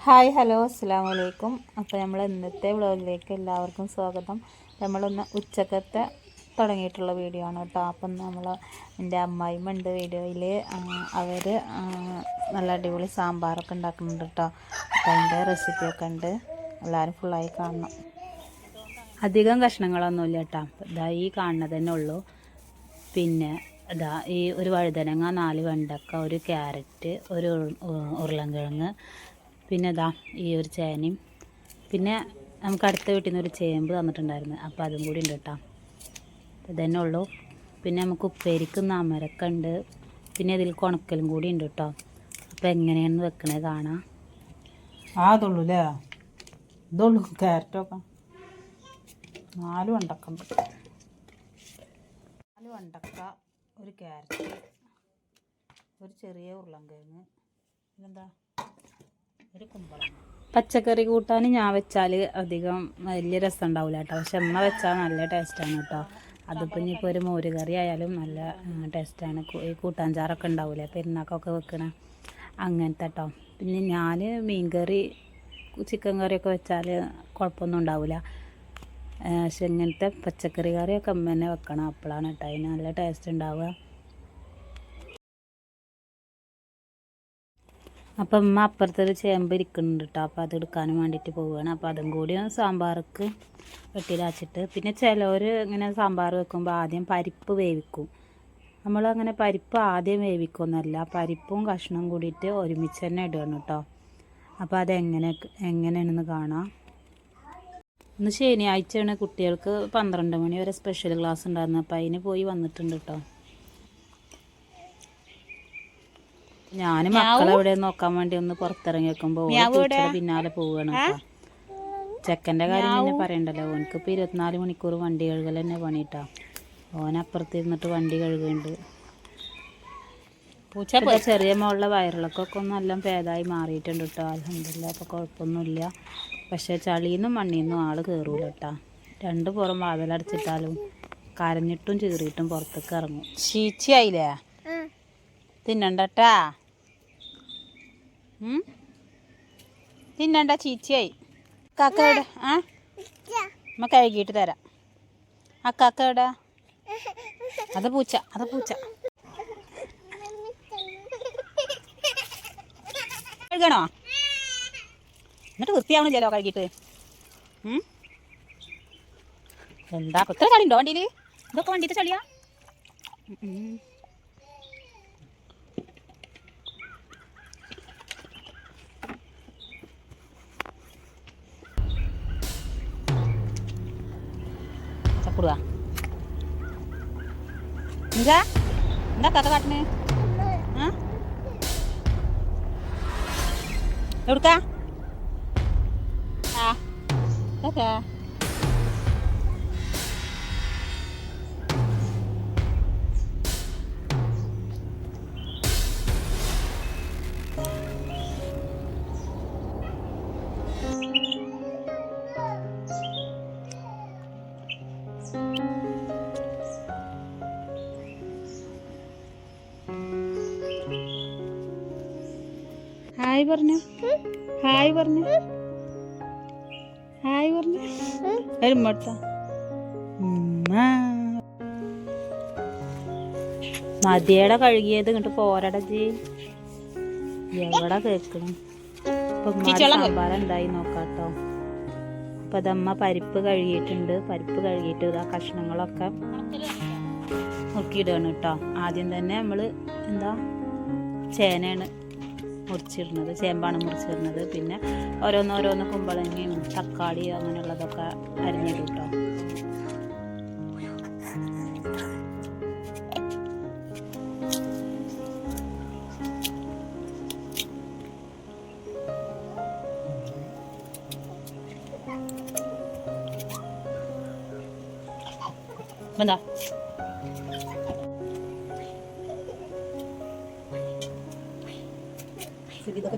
Hi hello അസ്സാം വലൈക്കും. അപ്പോൾ നമ്മൾ ഇന്നത്തെ വ്ളോഗിലേക്ക് എല്ലാവർക്കും സ്വാഗതം. നമ്മളൊന്ന് ഉച്ചക്കത്തെ തുടങ്ങിയിട്ടുള്ള വീഡിയോ ആണ് കേട്ടോ. അപ്പം എൻ്റെ അമ്മായിമ്മ ഉണ്ട് വീഡിയോയിൽ. അവർ നല്ല അടിപൊളി സാമ്പാറൊക്കെ ഉണ്ടാക്കുന്നുണ്ട് കേട്ടോ. അപ്പോൾ അതിൻ്റെ റെസിപ്പിയൊക്കെ ഉണ്ട്, എല്ലാവരും ഫുള്ളായി കാണണം. അധികം കഷ്ണങ്ങളൊന്നുമില്ല കേട്ടോ. ഇതാ ഈ കാണുന്നത് തന്നെ ഉള്ളൂ. പിന്നെ ഇതാ ഈ ഒരു വഴുതനങ്ങ, 4 വെണ്ടക്ക, ഒരു ക്യാരറ്റ്, ഒരു ഉരുളൻകിഴങ്ങ്, പിന്നെ ഇതാ ഈ ഒരു ചേനയും, പിന്നെ നമുക്ക് അടുത്ത വീട്ടിൽ നിന്ന് ഒരു ചേമ്പ് തന്നിട്ടുണ്ടായിരുന്നു, അപ്പോൾ അതും കൂടി ഉണ്ട് കേട്ടോ. ഇതന്നെ ഉള്ളൂ. പിന്നെ നമുക്ക് ഉപ്പേരിക്ക് അമരക്ക ഉണ്ട്, പിന്നെ ഇതിൽ ഉണക്കലും കൂടി ഉണ്ട് കേട്ടോ. അപ്പോൾ എങ്ങനെയാണെന്ന് വെക്കണത് കാണാം. അതുള്ളൂ അല്ലേ? ഇതുള്ളൂ. ക്യാരറ്റൊക്കെ 4 വെണ്ടക്ക ഉണ്ട്. 4 വെണ്ടക്ക, ഒരു ക്യാരറ്റ്, ഒരു ചെറിയ ഉരുളൻകിഴങ്ങ്, പിന്നെന്താ ഒരു കുമ്പളം. പച്ചക്കറി കൂട്ടാൻ ഞാൻ വെച്ചാൽ അധികം വലിയ രസം ഉണ്ടാവില്ല കേട്ടോ. പക്ഷെ അമ്മ വെച്ചാൽ നല്ല ടേസ്റ്റാണ് കേട്ടോ. അതിപ്പോൾ ഇനിയിപ്പോൾ ഒരു മോരുകറി ആയാലും നല്ല ടേസ്റ്റാണ്. ഈ കൂട്ടാഞ്ചാറൊക്കെ ഉണ്ടാവില്ലേ പെരുന്നാക്കൊക്കെ വെക്കണ അങ്ങനത്തെ കേട്ടോ. പിന്നെ ഞാൻ മീൻകറി, ചിക്കൻ കറിയൊക്കെ വെച്ചാൽ കുഴപ്പമൊന്നും ഉണ്ടാവില്ല. പക്ഷെ ഇങ്ങനത്തെ പച്ചക്കറി കറിയൊക്കെ അമ്മ തന്നെ വെക്കണം, അപ്പോഴാണ് കേട്ടോ അതിന് നല്ല ടേസ്റ്റ് ഉണ്ടാവുക. അപ്പം അമ്മ അപ്പുറത്തൊരു ചേമ്പ് ഇരിക്കുന്നുണ്ട് കേട്ടോ. അപ്പോൾ അത് എടുക്കാനും വേണ്ടിയിട്ട് പോവുകയാണ്. അപ്പോൾ അതും കൂടി സാമ്പാർക്ക് വെട്ടിലാച്ചിട്ട്, പിന്നെ ചിലവർ ഇങ്ങനെ സാമ്പാർ വെക്കുമ്പോൾ ആദ്യം പരിപ്പ് വേവിക്കും. നമ്മളങ്ങനെ പരിപ്പ് ആദ്യം വേവിക്കുമെന്നല്ല, പരിപ്പും കഷ്ണവും കൂടിയിട്ട് ഒരുമിച്ച് തന്നെ ഇടുകയാണ് കേട്ടോ. അപ്പോൾ എങ്ങനെയാണെന്ന് കാണാം. ഇന്ന് ശനിയാഴ്ചയാണ്, കുട്ടികൾക്ക് 12 മണി വരെ സ്പെഷ്യൽ ക്ലാസ് ഉണ്ടായിരുന്നു. അപ്പോൾ അതിന് പോയി വന്നിട്ടുണ്ട് കേട്ടോ. ഞാൻ മക്കളെ എവിടെ നോക്കാൻ വേണ്ടി ഒന്ന് പുറത്തിറങ്ങി വെക്കുമ്പോൾ പിന്നാലെ പോവുകയാണ് കേട്ടോ. ചെക്കൻ്റെ കാര്യം പിന്നെ പറയണ്ടല്ലോ, ഓനക്കിപ്പോൾ 24 മണിക്കൂർ വണ്ടി കഴുകൽ തന്നെ പണിയിട്ടാ. ഓനപ്പുറത്തിരുന്നിട്ട് വണ്ടി കഴുകുന്നുണ്ട്. ചെറിയ മോളുടെ വയറിളക്കൊക്കെ ഒന്ന് നല്ല ഭേദമായി മാറിയിട്ടുണ്ട് കേട്ടോ. അൽഹംദുലില്ലാ, അപ്പോൾ കുഴപ്പമൊന്നുമില്ല. പക്ഷേ ചളിയിന്നും മണ്ണിന്നും ആൾ കയറൂല കേട്ടോ. 2 പുറം വാതിലടച്ചിട്ടാലും കരഞ്ഞിട്ടും ചീറിയിട്ടും പുറത്തേക്ക് ഇറങ്ങും. ചീച്ചയായില്ലേ? തിന്നണ്ടട്ടാ, തിന്നണ്ട, ചീച്ചയായി. കാക്ക എവിടെ? അമ്മ കഴുകിയിട്ട് തരാം. ആ കാക്ക എവിടെ? അത് പൂച്ച. കഴുകണോ? എന്നിട്ട് വൃത്തിയാവണില്ലല്ലോ കഴുകിയിട്ട്. എന്താ ഇത്ര ചളി ഉണ്ടോ വണ്ടിയിൽ? ഇതൊക്കെ വണ്ടിയിട്ട് ചളിയാ? ചപ്പുടുക എന്താ കാക്ക കാട്ടിന്? എവിടുക്കാ? കാക്ക ഹായ് പറഞ്ഞു, ഹായ് പറഞ്ഞു, ഹായ് പറഞ്ഞു. വരുമ്പോഴത്ത മതിയട കഴുകിയത് ഇങ്ങോട്ട് പോരട ജി, എവിടെ കേൾക്കണം. ഇപ്പം സാമ്പാർ എന്തായി നോക്കാട്ടോ. അപ്പം അതമ്മ പരിപ്പ് കഴുകിയിട്ടുണ്ട്. പരിപ്പ് കഴുകിയിട്ട് ഇതാ കഷ്ണങ്ങളൊക്കെ നോക്കിയിടുകയാണ് കേട്ടോ. ആദ്യം തന്നെ നമ്മൾ ചേനയാണ് മുറിച്ചിടുന്നത്, ചേമ്പാണ് മുറിച്ചിടുന്നത്. പിന്നെ ഓരോന്നോരോന്ന് കുമ്പളങ്ങയും തക്കാളി അങ്ങനെയുള്ളതൊക്കെ അരിഞ്ഞിടും കേട്ടോ. എന്താ ഇതൊക്കെ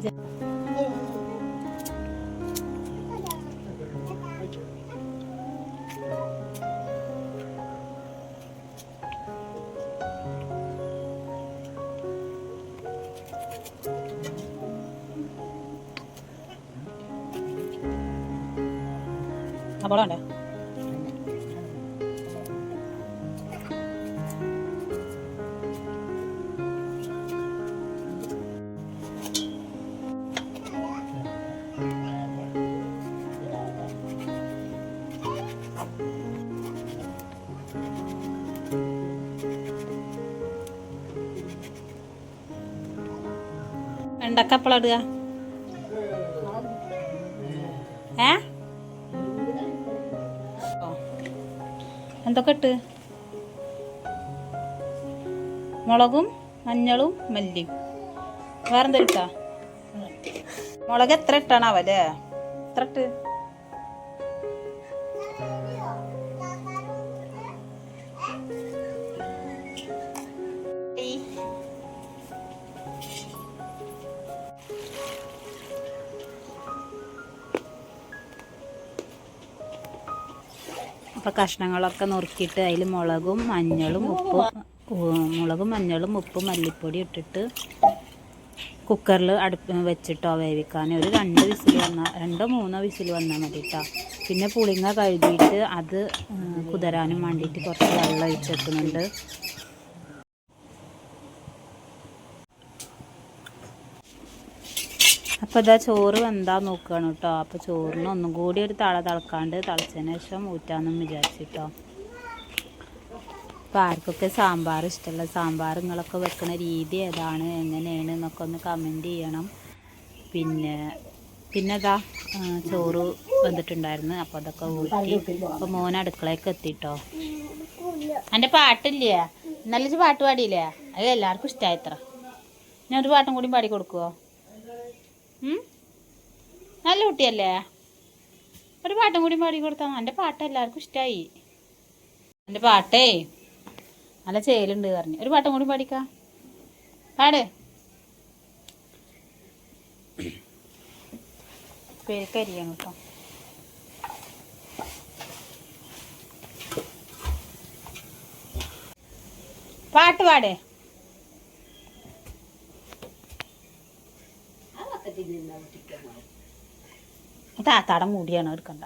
അപ്പോൾ വേണ്ടേ വെണ്ടക്ക എപ്പോഴാ ഇടുക എന്തൊക്കെ ഇട്ട് മുളകും മഞ്ഞളും മല്ലിയും വേറെന്താ ഇട്ടാ മുളക് എത്ര ഇട്ടാണാവല്ലേ എത്ര ഇട്ട് അപ്പോൾ കഷ്ണങ്ങളൊക്കെ നുറുക്കിയിട്ട് അതിൽ മുളകും മഞ്ഞളും ഉപ്പും മല്ലിപ്പൊടി ഇട്ടിട്ട് കുക്കറിൽ വെച്ചിട്ടോ വേവിക്കാൻ ഒരു 2 വിസിൽ വന്നാൽ 2-3 വിസിൽ വന്നാൽ മതി കേട്ടോ. പിന്നെ പുളിങ്ങ കഴുകിയിട്ട് അത് കുതിരാനും വേണ്ടിയിട്ട് കുറച്ച് വെള്ളം ഒഴിച്ച് വെക്കുന്നുണ്ട്. അപ്പോൾ ഇതാ ചോറ് വെന്താ നോക്കുകയാണ് കേട്ടോ. അപ്പോൾ ചോറിന് ഒന്നും കൂടി ഒരു തിളക്കാണ്ട് തിളച്ചതിന് ശേഷം ഊറ്റാമെന്നും വിചാരിച്ചിട്ടോ. അപ്പോൾ ആർക്കൊക്കെ സാമ്പാർ ഇഷ്ടമല്ല, സാമ്പാർ നിങ്ങളൊക്കെ വെക്കുന്ന രീതി ഏതാണ് എങ്ങനെയാണ് എന്നൊക്കെ ഒന്ന് കമൻറ്റ് ചെയ്യണം. പിന്നെ ഇതാ ചോറ് വെന്തിട്ടുണ്ടായിരുന്നു. അപ്പോൾ അതൊക്കെ ഊറ്റി അപ്പോൾ മോൻ അടുക്കളയൊക്കെ എത്തിട്ടോ. എൻ്റെ പാട്ടില്ലേ, നല്ല പാട്ട് പാടിയില്ലേ, അത് എല്ലാവർക്കും ഇഷ്ടമായി. ഇത്ര ഞാൻ ഒരു പാട്ടും കൂടി പാടി കൊടുക്കുമോ? നല്ല കുട്ടിയല്ലേ, ഒരു പാട്ടും കൂടി പാടി കൊടുത്താൽ. എൻ്റെ പാട്ട് എല്ലാവർക്കും ഇഷ്ടമായി. എൻ്റെ പാട്ടേ നല്ല ചേലുണ്ട് പറഞ്ഞു. ഒരു പാട്ടും കൂടി പാടിക്കാം, പാട്. പേരിക്കരിയാണ് കേട്ടോ. പാട്ട് പാടേ. താത്താടം മൂടിയാണ്, എടുക്കണ്ട.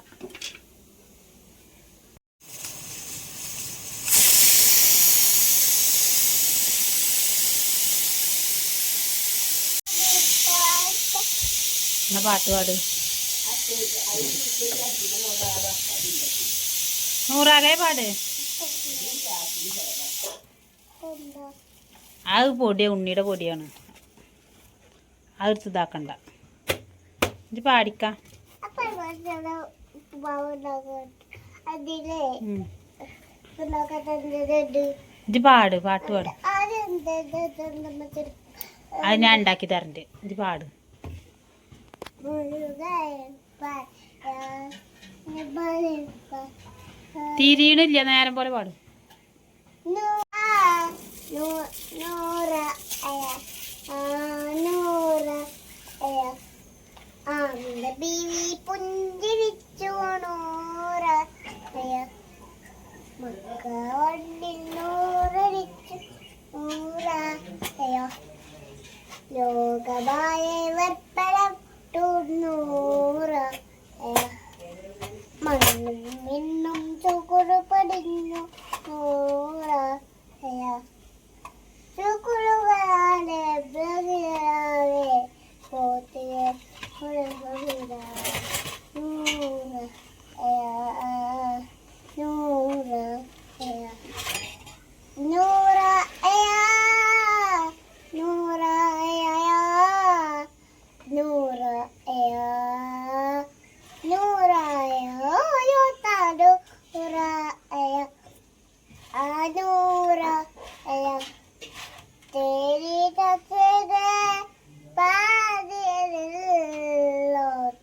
എന്നാ പാട്ട് പാട്. നൂറാകെ പാട്. അത് പൊടിയാ, ഉണ്ണിയുടെ പൊടിയാണ്. അത് ഇതാക്കണ്ട, ഇത് പാടിക്കാം. ഇത് പാട്, പാട്ട് പാട്. അത് ഞാൻ ഉണ്ടാക്കി തരണ്ട്. ഇത് പാട്. തിരിയണില്ല, നേരം പോലെ പാടും. പുഞ്ചിരിച്ചു ലോകമായ മണ്ണും മിന്നും ചുക്കുറു പടിഞ്ഞു ചുക്കുറുകാലെ പോത്തിയെ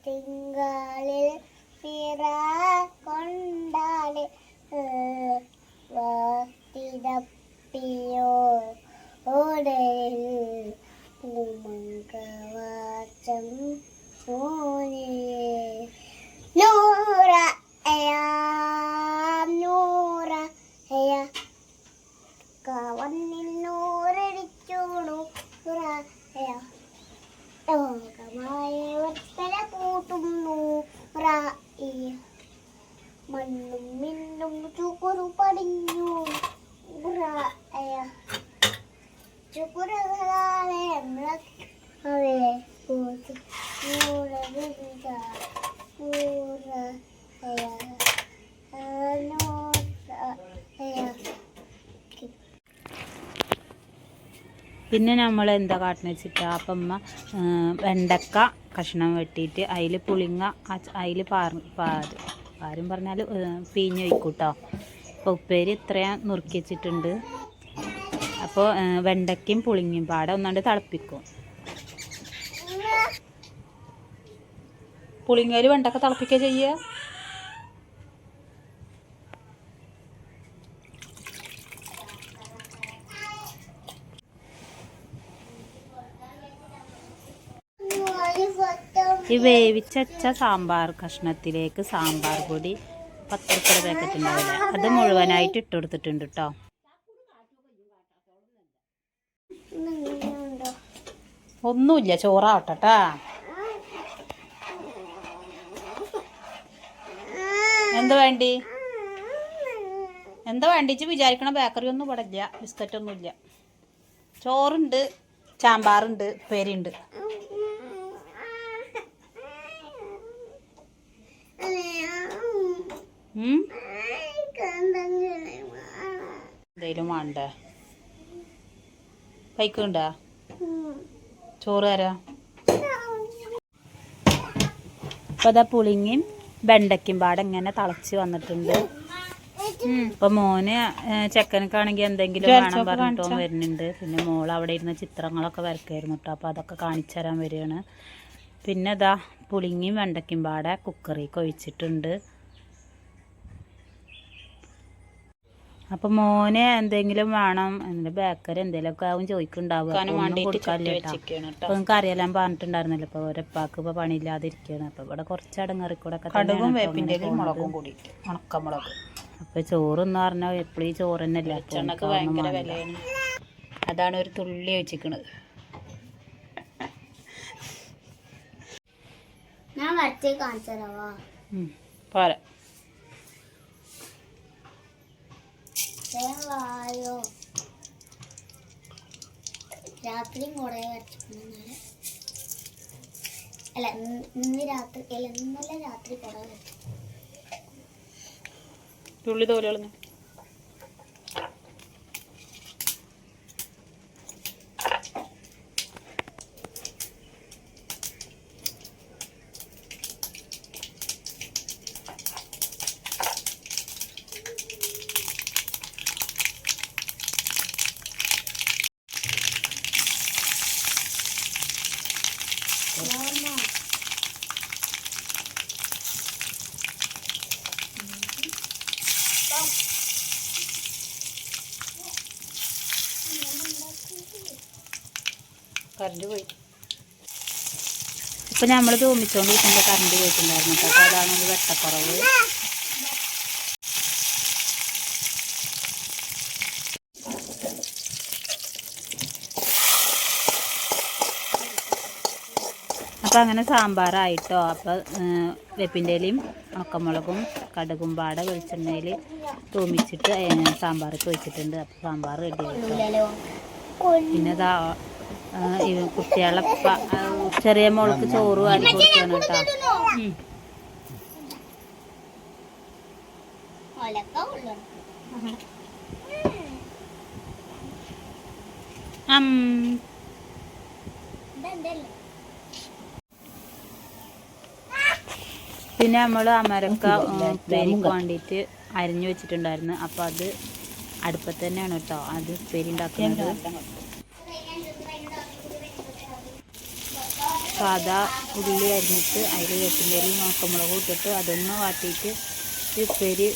തിങ്കളിൽ പിറ കൊണ്ടാളെ വാത്തിടപ്പിയോ ഓടയിൽ പൂമങ്കവാച്ചം ഓനിയേ നൂറ നൂറ കവന്നിൽ നൂറടിച്ചോണു ലോകമായ വർത്തല കൂട്ടുന്നു ചുക്കുരകളെ അവയെ കൂട്ടി നൂറ് വിരിക നൂറ് പിന്നെ നമ്മൾ എന്താ കാട്ടുന്ന വെച്ചിട്ടാ അപ്പം അമ്മ വെണ്ടക്ക കഷ്ണം വെട്ടിയിട്ട് അതിൽ പുളിങ്ങ അതിൽ പാരും പറഞ്ഞാൽ പിഴിഞ്ഞ് വയ്ക്കൂട്ടോ. അപ്പോൾ ഉപ്പേരി ഇത്രയും നുറുക്കി വെച്ചിട്ടുണ്ട്. അപ്പോൾ വെണ്ടയ്ക്കും പുളിങ്ങയും പാടെ ഒന്നാണ്ട് തിളപ്പിക്കും. പുളിങ്ങയിൽ വെണ്ടക്ക തിളപ്പിക്കുക ചെയ്യുക. ഈ വേവിച്ച സാമ്പാർ കഷ്ണത്തിലേക്ക് സാമ്പാർ പൊടി 10 രൂപയുടെ പാക്കറ്റ് ഉണ്ടാവില്ലേ, അത് മുഴുവനായിട്ട് ഇട്ട് കൊടുത്തിട്ടുണ്ട് കേട്ടോ. ഒന്നുമില്ല, ചോറാവട്ടെട്ടാ. എന്താ വേണ്ടിച്ച് വിചാരിക്കണ ബേക്കറി ഒന്നും ഇവിടെ ഇല്ല, ബിസ്ക്കറ്റൊന്നുമില്ല. ചോറുണ്ട്, സാമ്പാറുണ്ട്, ഉപ്പേരിയുണ്ട്. എന്തേലും വേണ്ടേ? കഴിക്കണ്ടാ? ചോറ് തരാം. അപ്പോൾ അതാ പുളിങ്ങയും വെണ്ടയ്ക്കും പാടെ ഇങ്ങനെ തിളച്ച് വന്നിട്ടുണ്ട്. ഇപ്പൊ മോന് ചെക്കനക്കാണെങ്കിൽ എന്തെങ്കിലും വേണം പറഞ്ഞിട്ടോ വരുന്നുണ്ട്. പിന്നെ മോൾ അവിടെ ഇരുന്ന ചിത്രങ്ങളൊക്കെ വരക്കായിരുന്നു കേട്ടോ. അപ്പോൾ അതൊക്കെ കാണിച്ചു തരാൻ വരികയാണ്. പിന്നെ ഇതാ പുളിങ്ങയും വെണ്ടയ്ക്കും പാടെ കുക്കറിലേക്ക് ഒഴിച്ചിട്ടുണ്ട്. അപ്പം മോന് എന്തെങ്കിലും വേണം, എൻ്റെ ബേക്കറി എന്തെങ്കിലുമൊക്കെ ആവും ചോദിക്കുന്നുണ്ടാവുക. കൊടുക്കാനില്ല കേട്ടോ. അപ്പോൾ നിങ്ങൾക്ക് അറിയാൻ പറഞ്ഞിട്ടുണ്ടായിരുന്നല്ലോ. ഇപ്പോൾ ഒരപ്പാക്ക് ഇപ്പോൾ പണിയില്ലാതെ ഇരിക്കുകയാണ്. അപ്പോൾ ഇവിടെ കുറച്ച് അടങ്ങറിക്കൂടൊക്കെ കടുകും വേപ്പിൻ്റെ മുളകും കൂടിയിട്ട് ഉണക്കമുളക്. അപ്പോൾ ചോറെന്ന് പറഞ്ഞാൽ എപ്പോഴും ഈ ചോറ് തന്നെ അല്ല, എണ്ണക്ക് ഭയങ്കര വിലയാണ്. അതാണ് ഒരു തുള്ളി വെച്ചിരിക്കണത്. ഞാൻ വരച്ച് കാണിച്ചു തരാവാ. പോരാ, വായോ രാത്രി കുറെ വരച്ചിട്ടുണ്ടെന്നാല് അല്ല ഇന്നലെ രാത്രി കുറെ വരച്ചു. തുള്ളി തോല് കളഞ്ഞു. കറണ്ട് പോയി. ഇപ്പം നമ്മൾ തൂമിച്ചുകൊണ്ടിരിക്കുമ്പോൾ കറണ്ട് പോയിട്ടുണ്ടായിരുന്നു കേട്ടോ. അപ്പോൾ അതാണ് ഒരു വെട്ടക്കുറവ്. അപ്പം അങ്ങനെ സാമ്പാറായിട്ടോ. അപ്പോൾ വേപ്പിൻ്റെ ഇലയും ഉണക്കമുളകും കടുകും പാടെ വെളിച്ചെണ്ണയിൽ തൂമിച്ചിട്ട് സാമ്പാറൊക്കെ വെച്ചിട്ടുണ്ട്. അപ്പോൾ സാമ്പാർ റെഡി ആയിട്ടോ. പിന്നെ ഇതാ കുട്ടികളെ ചെറിയ മോൾക്ക് ചോറ് വാരി കൊടുക്കണം കേട്ടോ. പിന്നെ നമ്മൾ അമരക്ക ഉപ്പേരിക്ക് വേണ്ടിയിട്ട് അരിഞ്ഞു വെച്ചിട്ടുണ്ടായിരുന്നു. അപ്പോൾ അത് അടുപ്പത്ത് തന്നെയാണ് കേട്ടോ അത് ഉപ്പേരി ഉണ്ടാക്കുന്നത്. സാധാ ഉള്ളി അരിഞ്ഞിട്ട് അതിൽ വേപ്പിൻ്റെ ഇലയും ഉണക്കമുളകും ഇട്ടിട്ട് അതൊന്ന് വാട്ടിയിട്ട് ഉപ്പേരി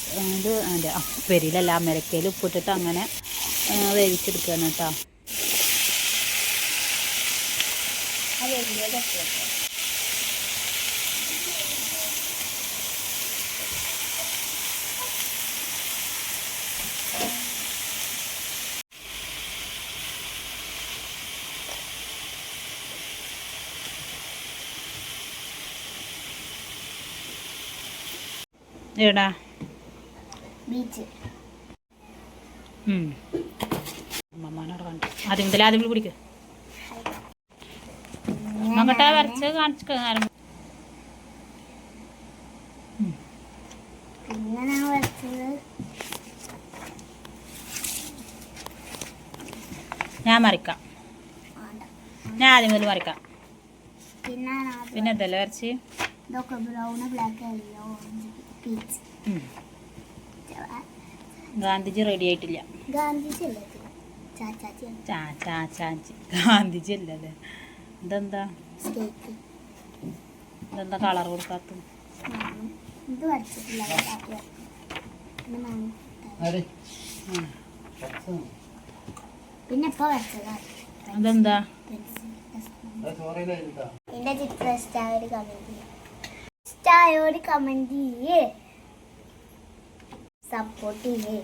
ഉപ്പേരിയിലല്ല അമരക്കയിൽ ഉപ്പിട്ടിട്ട് അങ്ങനെ വേവിച്ചെടുക്കുകയാണ് കേട്ടോ. എടാ ബീച്ച് അമ്മമാനോട് കണ്ടു ആദ്യം മുതൽ പിടിക്കുക നോക്കട്ടെ വരച്ച് കാണിച്ചു പിന്നെ ഞാൻ വരച്ചത് ഞാൻ മറിക്കാം. ഞാൻ ആദ്യം മുതൽ മറിക്കാം. പിന്നെ എന്തല്ലേ വരച്ച് ഇതൊക്കെ brown black yellow orange peach. Gandhiji ready ആയിട്ടില്ല. ഗാന്ധിജി അല്ലേ ചാച്ചാച്ചി ഗാന്ധിജി അല്ലല്ലേ. ഇതെന്താ ഇതെന്താ കളർ കൊടുക്കാത്ത? ഇത് വരച്ചിട്ടില്ല. പിന്നെ ഇപ്പൊ വരച്ചതാ. അതെന്താ? എന്റെ ചിത്രം ഇഷ്ടായോട് കമന്റ് ചെയ്യേ, സപ്പോർട്ട് ചെയ്യേ.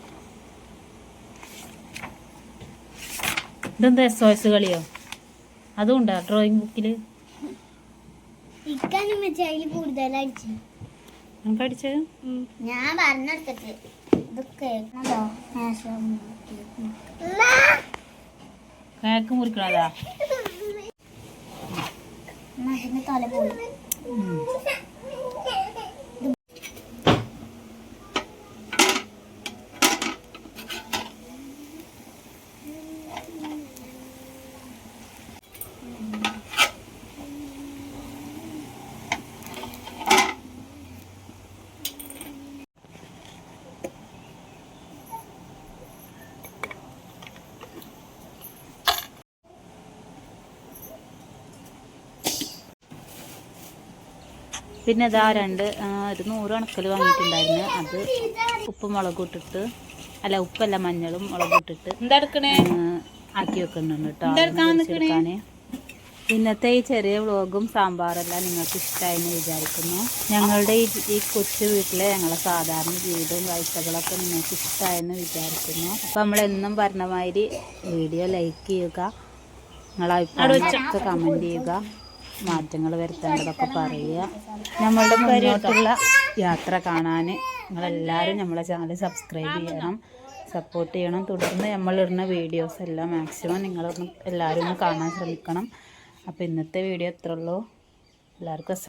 ഇതെന്താ SOS കളിയോ? അതും ഉണ്ടോ ഡ്രോയിങ് ബുക്കിൽ? ഇക്കാനും വെച്ചാൽ കൂടുതലടിച്ചു നമുക്ക് അടിച്ചത് ഞാൻ പറഞ്ഞെടുത്തിട്ട് ഇതൊക്കെ കേക്ക് മുറിക്കണതാ. മകന്റെ തല പോയി. പിന്നെ ഇതാ ഒരു 100 ഉണക്കൽ വാങ്ങിയിട്ടുണ്ടായിരുന്നു. അത് ഉപ്പും മുളകും ഇട്ടിട്ട്, അല്ല ഉപ്പല്ല മഞ്ഞളും മുളകും ഇട്ടിട്ട് ആക്കി വെക്കുന്നുണ്ട് കേട്ടോ. ഇന്നത്തെ ഈ ചെറിയ വ്ളോഗും സാമ്പാറെല്ലാം നിങ്ങൾക്ക് ഇഷ്ടമായെന്ന് വിചാരിക്കുന്നു. ഞങ്ങളുടെ ഈ കൊച്ചു വീട്ടിലെ ഞങ്ങളെ സാധാരണ ജീവിതവും കാഴ്ചകളൊക്കെ നിങ്ങൾക്ക് ഇഷ്ടമായെന്ന് വിചാരിക്കുന്നു. അപ്പം നമ്മളെന്നും പറഞ്ഞ മാതിരി വീഡിയോ ലൈക്ക് ചെയ്യുക, നിങ്ങളെ അഭിപ്രായങ്ങളൊക്കെ കമൻറ്റ് ചെയ്യുക, മാറ്റങ്ങൾ വരുത്തേണ്ടതൊക്കെ പറയുക. നമ്മളുടെ മുന്നോട്ടുള്ള യാത്ര കാണാൻ നിങ്ങളെല്ലാവരും നമ്മളെ ചാനൽ സബ്സ്ക്രൈബ് ചെയ്യണം, സപ്പോർട്ട് ചെയ്യണം. തുടർന്ന് നമ്മളിടുന്ന വീഡിയോസ് എല്ലാം മാക്സിമം നിങ്ങളൊന്ന് എല്ലാവരും ഒന്ന് കാണാൻ ശ്രമിക്കണം. അപ്പോൾ ഇന്നത്തെ വീഡിയോ ഇത്രയുള്ളൂ. എല്ലാവർക്കും